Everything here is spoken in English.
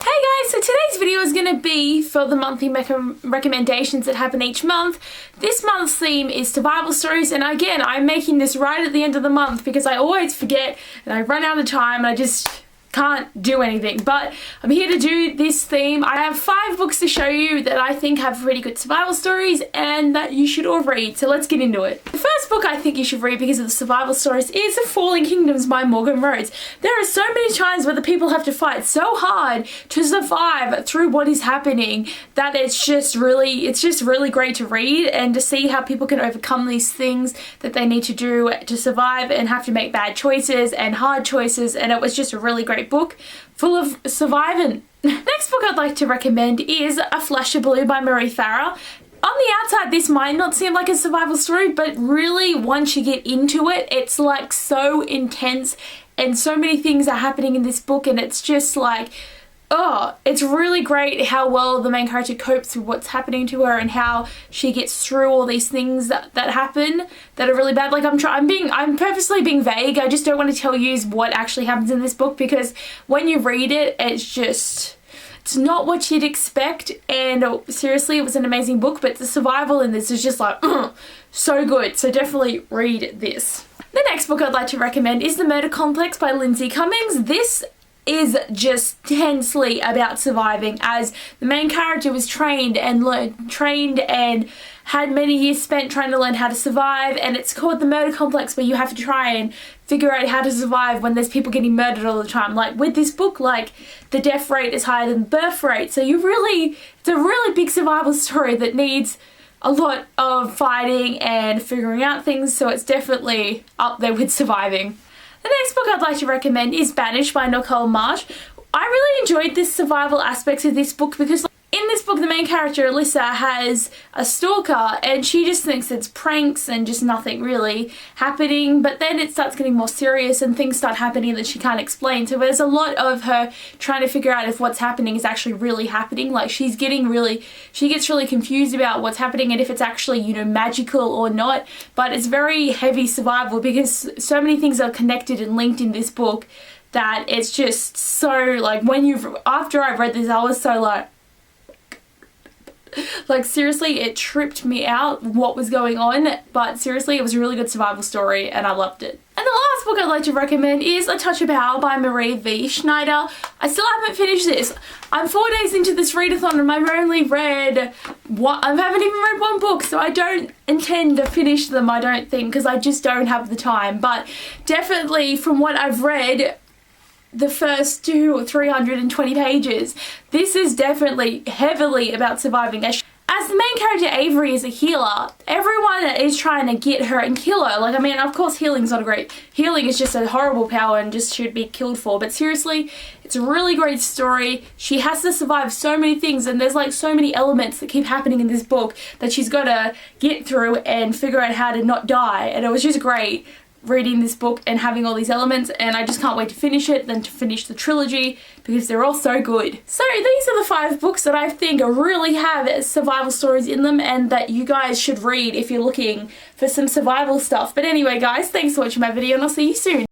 Hey guys, so today's video is going to be for the monthly recommendations that happen each month. This month's theme is survival stories, and again, I'm making this right at the end of the month because I always forget and I run out of time and I just can't do anything. But I'm here to do this theme. I have 5 books to show you that I think have really good survival stories and that you should all read, so let's get into it. The first book I think you should read because of the survival stories is The Falling Kingdoms by Morgan Rhodes. There are so many times where the people have to fight so hard to survive through what is happening that it's just really great to read and to see how people can overcome these things that they need to do to survive and have to make bad choices and hard choices, and it was just a really great book full of surviving. Next book I'd like to recommend is A Flash of Blue by Marie Farah. On the outside, this might not seem like a survival story, but really once you get into it, it's like so intense and so many things are happening in this book, and it's just like, oh, it's really great how well the main character copes with what's happening to her and how she gets through all these things that happen that are really bad. Like I'm purposely being vague. I just don't want to tell you what actually happens in this book because when you read it, it's not what you'd expect, and seriously, it was an amazing book, but the survival in this is just like, so good. So definitely read this. The next book I'd like to recommend is The Murder Complex by Lindsay Cummings. This is just tensely about surviving, as the main character was trained and had many years spent trying to learn how to survive, and it's called The Murder Complex, where you have to try and figure out how to survive when there's people getting murdered all the time. Like with this book, like the death rate is higher than the birth rate, so it's a really big survival story that needs a lot of fighting and figuring out things, so it's definitely up there with surviving. The next book I'd like to recommend is Banished by Nicole Marsh. I really enjoyed the survival aspects of this book because in this book the main character Alyssa has a stalker and she just thinks it's pranks and just nothing really happening, but then it starts getting more serious and things start happening that she can't explain. So there's a lot of her trying to figure out if what's happening is actually really happening. Like she gets really confused about what's happening and if it's actually, you know, magical or not. But it's very heavy survival because so many things are connected and linked in this book that it's just so, like, after I read this I was so like seriously, it tripped me out what was going on, but seriously, it was a really good survival story and I loved it. And the last book I'd like to recommend is A Touch of Power by Marie V. Schneider. I still haven't finished this. I'm 4 days into this readathon and I've only read I haven't even read 1 book, so I don't intend to finish them, I don't think, because I just don't have the time. But definitely from what I've read, the first 200 or 320 pages, this is definitely heavily about surviving. As the main character Avery is a healer, everyone is trying to get her and kill her. Like, I mean, of course healing's not healing is just a horrible power and just should be killed for, but seriously, it's a really great story. She has to survive so many things and there's like so many elements that keep happening in this book that she's got to get through and figure out how to not die, and it was just great reading this book and having all these elements, and I just can't wait to finish it, then to finish the trilogy because they're all so good. So these are the 5 books that I think really have survival stories in them and that you guys should read if you're looking for some survival stuff. But anyway guys, thanks for watching my video and I'll see you soon.